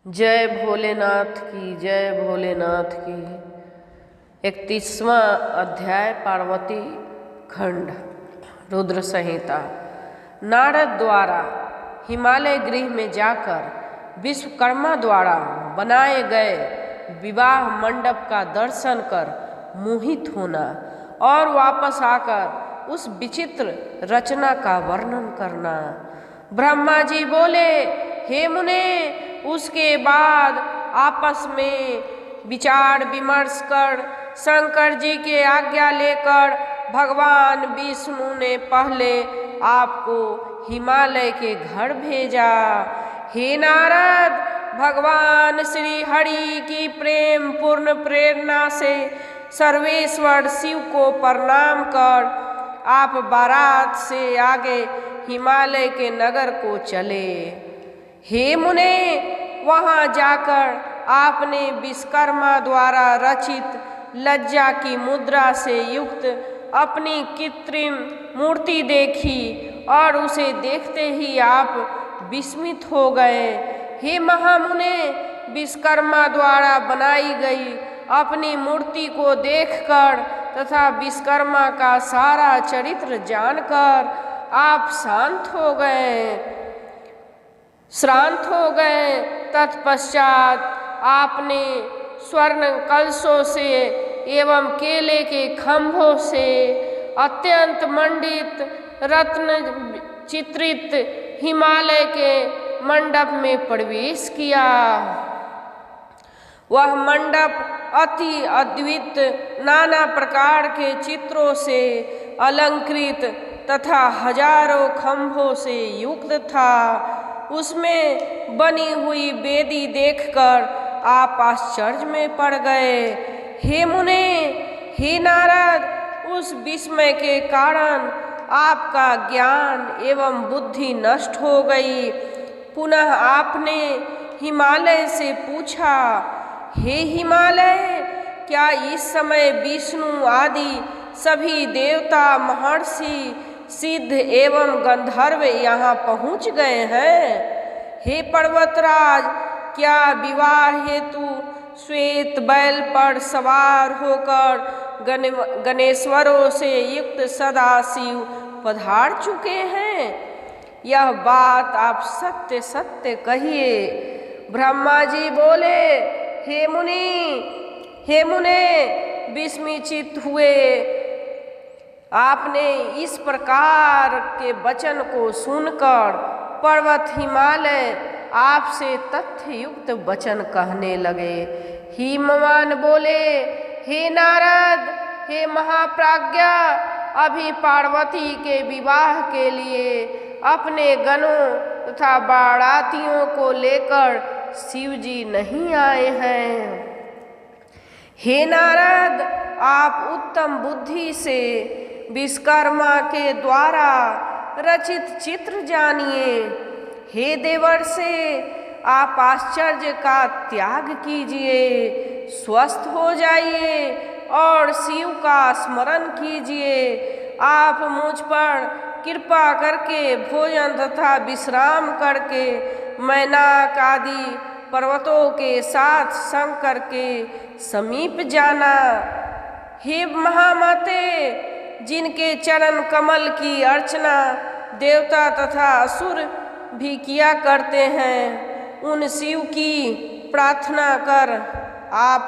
जय भोलेनाथ की, जय भोलेनाथ की। 31वां अध्याय पार्वती खंड रुद्र संहिता। नारद द्वारा हिमालय गृह में जाकर विश्वकर्मा द्वारा बनाए गए विवाह मंडप का दर्शन कर मोहित होना और वापस आकर उस विचित्र रचना का वर्णन करना। ब्रह्मा जी बोले, हे मुने, उसके बाद आपस में विचार विमर्श कर शंकर जी के आज्ञा लेकर भगवान विष्णु ने पहले आपको हिमालय के घर भेजा। हे नारद, भगवान श्री हरि की प्रेम पूर्ण प्रेरणा से सर्वेश्वर शिव को प्रणाम कर आप बारात से आगे हिमालय के नगर को चले। हे मुने, वहाँ जाकर आपने विश्वकर्मा द्वारा रचित लज्जा की मुद्रा से युक्त अपनी कृत्रिम मूर्ति देखी और उसे देखते ही आप विस्मित हो गए। हे महामुने, विश्वकर्मा द्वारा बनाई गई अपनी मूर्ति को देखकर तथा विश्वकर्मा का सारा चरित्र जानकर आप श्रांत हो गए। तत्पश्चात आपने स्वर्ण कलशों से एवं केले के खंभों से अत्यंत मंडित रत्न चित्रित हिमालय के मंडप में प्रवेश किया। वह मंडप अति अद्भुत नाना प्रकार के चित्रों से अलंकृत तथा हजारों खंभों से युक्त था। उसमें बनी हुई वेदी देखकर आप आश्चर्य में पड़ गए। हे मुने, हे नारद, उस विस्मय के कारण आपका ज्ञान एवं बुद्धि नष्ट हो गई। पुनः आपने हिमालय से पूछा, हे हिमालय, क्या इस समय विष्णु आदि सभी देवता, महर्षि, सिद्ध एवं गंधर्व यहाँ पहुँच गए हैं? हे पर्वतराज, क्या विवाह हेतु श्वेत बैल पर सवार होकर गणेश्वरों से युक्त सदाशिव पधार चुके हैं? यह बात आप सत्य सत्य कहिए। ब्रह्मा जी बोले, हे मुने, विस्मित हुए आपने इस प्रकार के वचन को सुनकर पर्वत हिमालय आपसे तथ्य युक्त वचन कहने लगे। हिमवान बोले, हे नारद, हे महाप्राज्ञा, अभी पार्वती के विवाह के लिए अपने गणों तथा बारातियों को लेकर शिव जी नहीं आए हैं। हे नारद, आप उत्तम बुद्धि से विश्वकर्मा के द्वारा रचित चित्र जानिए। हे देवर्षि, आप आश्चर्य का त्याग कीजिए, स्वस्थ हो जाइए और शिव का स्मरण कीजिए। आप मुझ पर कृपा करके भोजन तथा विश्राम करके मैनाक आदि पर्वतों के साथ शंकर के समीप जाना। हे महामते, जिनके चरण कमल की अर्चना देवता तथा असुर भी किया करते हैं, उन शिव की प्रार्थना कर आप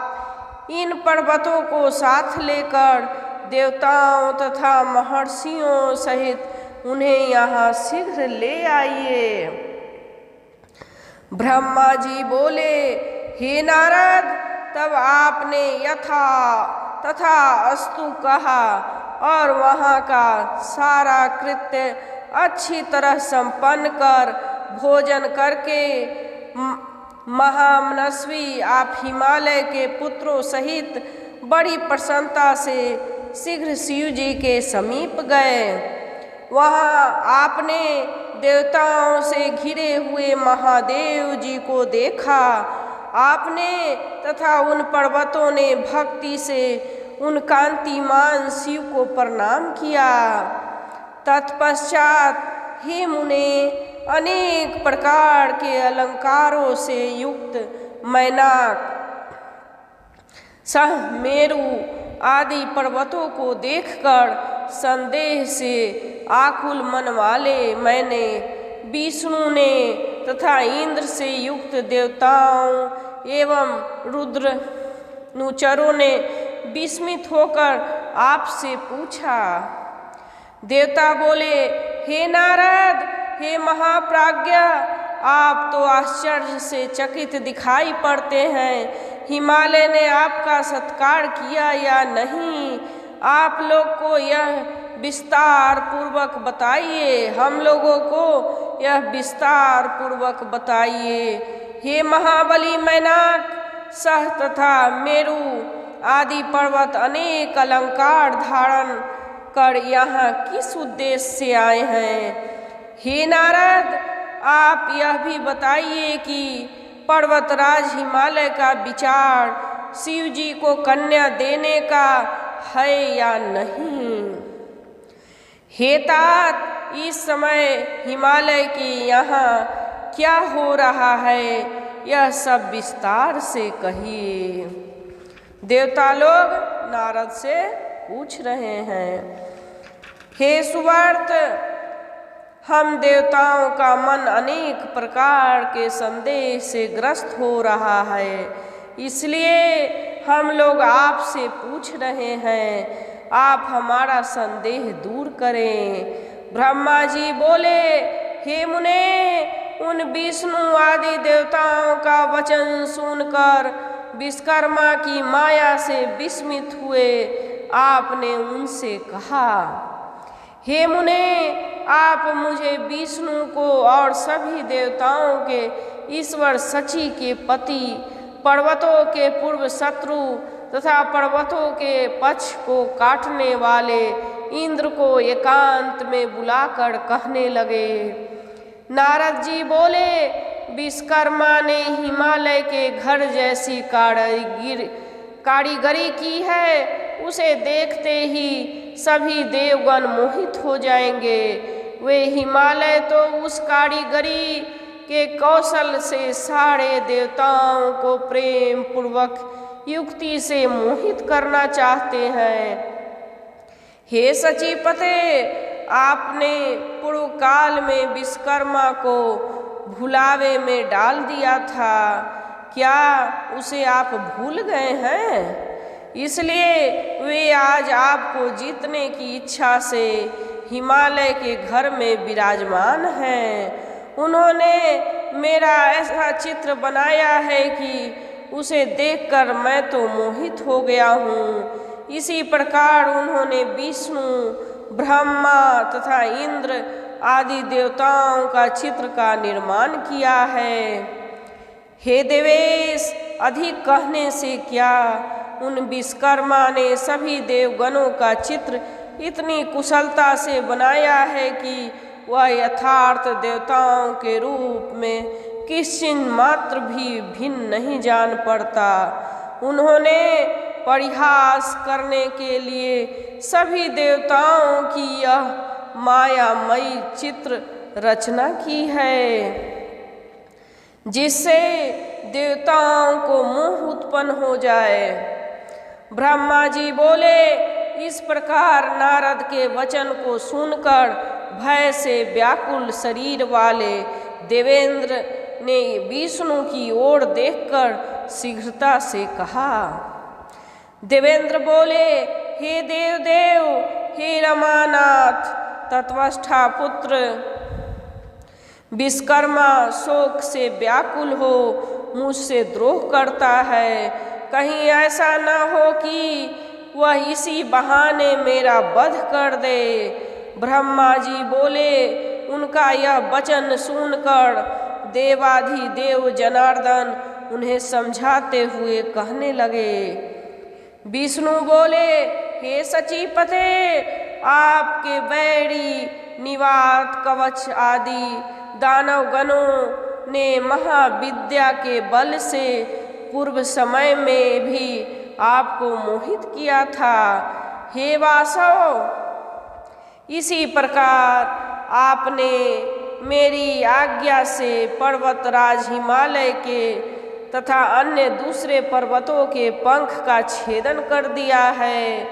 इन पर्वतों को साथ लेकर देवताओं तथा महर्षियों सहित उन्हें यहाँ शीघ्र ले आइए। ब्रह्मा जी बोले, हे नारद, तब आपने यथा तथा अस्तु कहा और वहाँ का सारा कृत्य अच्छी तरह संपन्न कर भोजन करके महामनस्वी आप हिमालय के पुत्रों सहित बड़ी प्रसन्नता से शीघ्र शिव जी के समीप गए। वहाँ आपने देवताओं से घिरे हुए महादेव जी को देखा। आपने तथा उन पर्वतों ने भक्ति से उन कांतिमान शिव को प्रणाम किया। तत्पश्चात हे मुने, अनेक प्रकार के अलंकारों से युक्त मैनाक, सह मेरु आदि पर्वतों को देखकर संदेह से आकुल मन वाले मैंने विष्णु ने तथा इंद्र से युक्त देवताओं एवं रुद्र नुचरों ने विस्मित होकर आपसे पूछा। देवता बोले, हे नारद, हे महाप्राज्ञ, आप तो आश्चर्य से चकित दिखाई पड़ते हैं। हिमालय ने आपका सत्कार किया या नहीं? आप लोग को यह विस्तार पूर्वक बताइए, हम लोगों को यह विस्तार पूर्वक बताइए। हे महाबली मैनाक, सह तथा मेरु आदि पर्वत अनेक अलंकार धारण कर यहाँ किस उद्देश्य से आए हैं? हे नारद, आप यह भी बताइए कि पर्वतराज हिमालय का विचार शिव जी को कन्या देने का है या नहीं? हे तात, इस समय हिमालय के यहाँ क्या हो रहा है, यह सब विस्तार से कहिए। देवता लोग नारद से पूछ रहे हैं। हे सुवर्त, हम देवताओं का मन अनेक प्रकार के संदेह से ग्रस्त हो रहा है, इसलिए हम लोग आपसे पूछ रहे हैं, आप हमारा संदेह दूर करें। ब्रह्मा जी बोले, हे मुने, उन विष्णु आदि देवताओं का वचन सुनकर विश्वकर्मा की माया से विस्मित हुए। आपने उनसे कहा, हे मुने, आप मुझे विष्णु को और सभी देवताओं के ईश्वर सची के पति, पर्वतों के पूर्व शत्रु तथा पर्वतों के पक्ष को काटने वाले इंद्र को एकांत में बुलाकर कहने लगे। नारद जी बोले, विश्वकर्मा ने हिमालय के घर जैसी कारीगरी की है, उसे देखते ही सभी देवगण मोहित हो जाएंगे। वे हिमालय तो उस कारीगरी के कौशल से सारे देवताओं को प्रेम पूर्वक युक्ति से मोहित करना चाहते हैं। हे सचीपते, आपने पूर्व काल में विश्वकर्मा को भुलावे में डाल दिया था, क्या उसे आप भूल गए हैं? इसलिए वे आज आपको जीतने की इच्छा से हिमालय के घर में विराजमान हैं। उन्होंने मेरा ऐसा चित्र बनाया है कि उसे देखकर मैं तो मोहित हो गया हूँ। इसी प्रकार उन्होंने विष्णु, ब्रह्मा तथा इंद्र आदि देवताओं का चित्र का निर्माण किया है। हे देवेश, अधिक कहने से क्या, उन विश्वकर्मा ने सभी देवगणों का चित्र इतनी कुशलता से बनाया है कि वह यथार्थ देवताओं के रूप में किंचित मात्र भी भिन्न नहीं जान पड़ता। उन्होंने परिहास करने के लिए सभी देवताओं की यह मायामयी चित्र रचना की है, जिससे देवताओं को मोह उत्पन्न हो जाए। ब्रह्मा जी बोले, इस प्रकार नारद के वचन को सुनकर भय से व्याकुल शरीर वाले देवेंद्र ने विष्णु की ओर देखकर शीघ्रता से कहा। देवेंद्र बोले, हे देवदेव, हे रमानाथ, तत्वस्था पुत्र, विश्वकर्मा शोक से व्याकुल हो मुझसे द्रोह करता है। कहीं ऐसा न हो कि वह इसी बहाने मेरा वध कर दे। ब्रह्मा जी बोले, उनका यह वचन सुनकर देवाधिदेव जनार्दन उन्हें समझाते हुए कहने लगे। विष्णु बोले, हे सचीपते, आपके बैरी निवात कवच आदि दानव गणों ने महाविद्या के बल से पूर्व समय में भी आपको मोहित किया था। हे वासव, इसी प्रकार आपने मेरी आज्ञा से पर्वतराज हिमालय के तथा अन्य दूसरे पर्वतों के पंख का छेदन कर दिया है।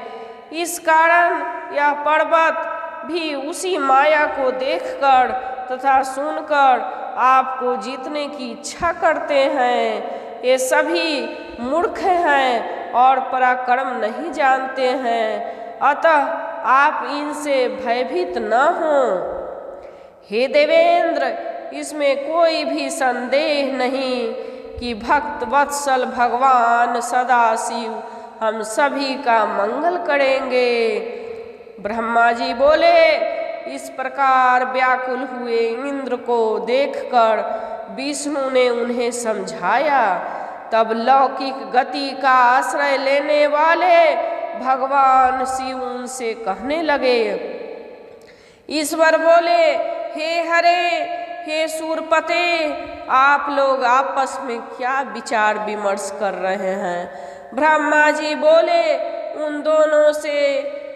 इस कारण यह पर्वत भी उसी माया को देखकर तथा सुनकर आपको जीतने की इच्छा करते हैं। ये सभी मूर्ख हैं और पराक्रम नहीं जानते हैं, अतः आप इनसे भयभीत न हों। हे देवेंद्र, इसमें कोई भी संदेह नहीं कि भक्त वत्सल भगवान सदाशिव हम सभी का मंगल करेंगे। ब्रह्मा जी बोले, इस प्रकार व्याकुल हुए इंद्र को देखकर विष्णु ने उन्हें समझाया। तब लौकिक गति का आश्रय लेने वाले भगवान शिव उनसे कहने लगे। ईश्वर बोले, हे हरे, हे सूरपते, आप लोग आपस में क्या विचार विमर्श कर रहे हैं। ब्रह्मा जी बोले, उन दोनों से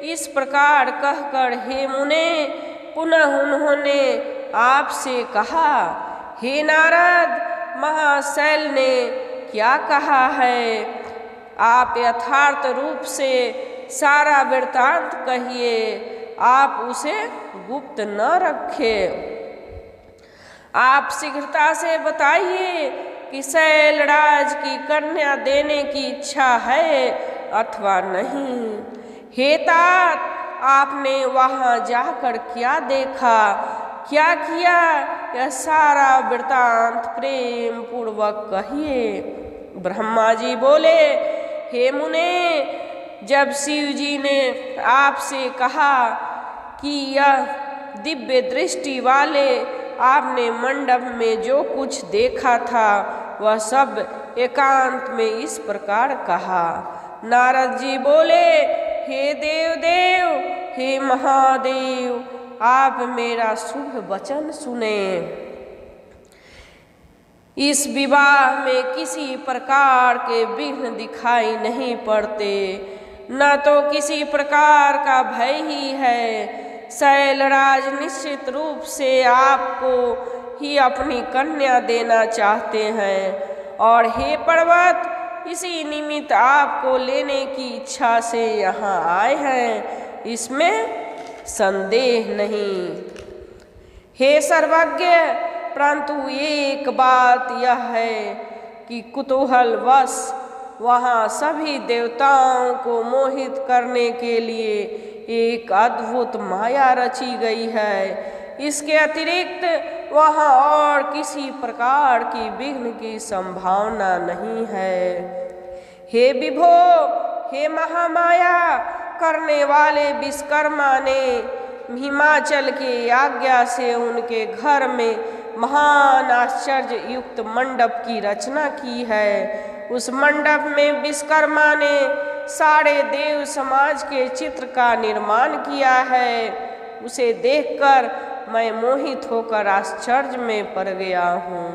इस प्रकार कहकर हे मुने पुनः उन्होंने आपसे कहा, हे नारद, महाशैल ने क्या कहा है। आप यथार्थ रूप से सारा वृत्तांत कहिए, आप उसे गुप्त न रखें। आप शीघ्रता से बताइए कि शैलराज की कन्या देने की इच्छा है अथवा नहीं। हे तात, आपने वहाँ जाकर क्या देखा, क्या किया, यह सारा वृत्तांत प्रेम पूर्वक कहिए। ब्रह्मा जी बोले, हे मुने, जब शिव जी ने आपसे कहा कि यह दिव्य दृष्टि वाले आपने मंडप में जो कुछ देखा था वह सब एकांत में इस प्रकार कहा। नारद जी बोले, हे देव देव, हे महादेव, आप मेरा शुभ वचन सुने। इस विवाह में किसी प्रकार के विघ्न दिखाई नहीं पड़ते, न तो किसी प्रकार का भय ही है। शैलराज निश्चित रूप से आपको ही अपनी कन्या देना चाहते हैं और हे पर्वत, इसी निमित्त आपको लेने की इच्छा से यहाँ आए हैं, इसमें संदेह नहीं। हे सर्वज्ञ, परंतु एक बात यह है कि कुतूहलवश वहाँ सभी देवताओं को मोहित करने के लिए एक अद्भुत माया रची गई है। इसके अतिरिक्त वहाँ और किसी प्रकार की विघ्न की संभावना नहीं है। हे विभो, हे महामाया करने वाले विश्वकर्मा ने हिमाचल की आज्ञा से उनके घर में महान आश्चर्य युक्त मंडप की रचना की है। उस मंडप में विश्वकर्मा ने सारे देव समाज के चित्र का निर्माण किया है। उसे देखकर मैं मोहित होकर आश्चर्य में पड़ गया हूँ।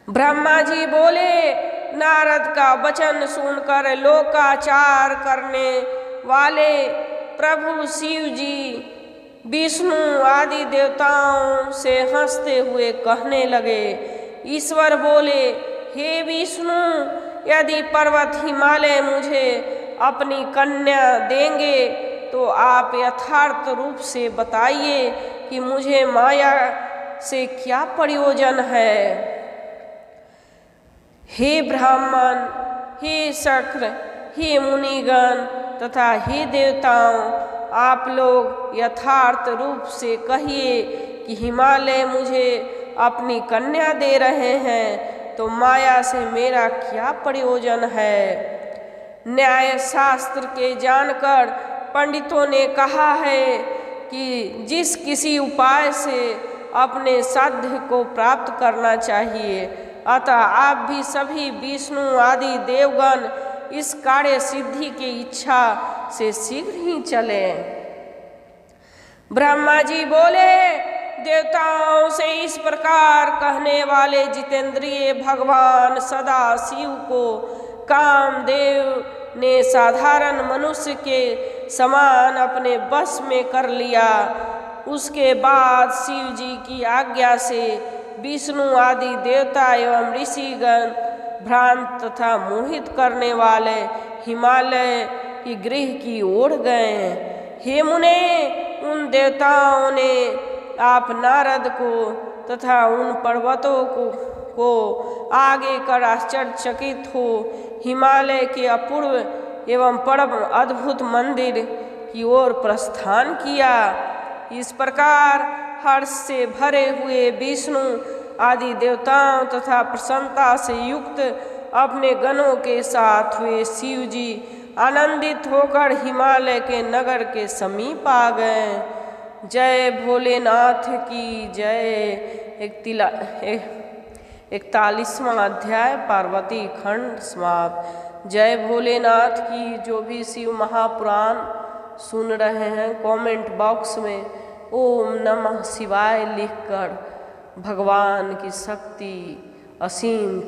ब्रह्मा जी बोले, नारद का वचन सुनकर लोकाचार करने वाले प्रभु शिव जी विष्णु आदि देवताओं से हंसते हुए कहने लगे। ईश्वर बोले, हे विष्णु, यदि पर्वत हिमालय मुझे अपनी कन्या देंगे तो आप यथार्थ रूप से बताइए कि मुझे माया से क्या प्रयोजन है। हे ब्राह्मण, हे शक्र, हे मुनिगण तथा हे देवताओं, आप लोग यथार्थ रूप से कहिए कि हिमालय मुझे अपनी कन्या दे रहे हैं तो माया से मेरा क्या प्रयोजन है। न्याय शास्त्र के जानकर पंडितों ने कहा है कि जिस किसी उपाय से अपने साध्य को प्राप्त करना चाहिए, अतः आप भी सभी विष्णु आदि देवगण इस कार्य सिद्धि की इच्छा से शीघ्र ही चलें। ब्रह्मा जी बोले, देवताओं से इस प्रकार कहने वाले जितेंद्रिय भगवान सदाशिव को कामदेव ने साधारण मनुष्य के समान अपने बस में कर लिया। उसके बाद शिव जी की आज्ञा से विष्णु आदि देवता एवं ऋषिगण भ्रांत तथा मोहित करने वाले हिमालय की गृह की ओर गए। हे मुने, उन देवताओं ने आप नारद को तथा उन पर्वतों को आगे कर आश्चर्यचकित हो हिमालय के अपूर्व एवं परम अद्भुत मंदिर की ओर प्रस्थान किया। इस प्रकार हर्ष से भरे हुए विष्णु आदि देवताओं तथा प्रसन्नता से युक्त अपने गणों के साथ हुए शिव जी आनंदित होकर हिमालय के नगर के समीप आ गए। जय भोलेनाथ की जय। 41वां अध्याय पार्वती खंड समाप्त। जय भोलेनाथ की। जो भी शिव महापुराण सुन रहे हैं कमेंट बॉक्स में ओम नमः शिवाय लिखकर भगवान की शक्ति असीम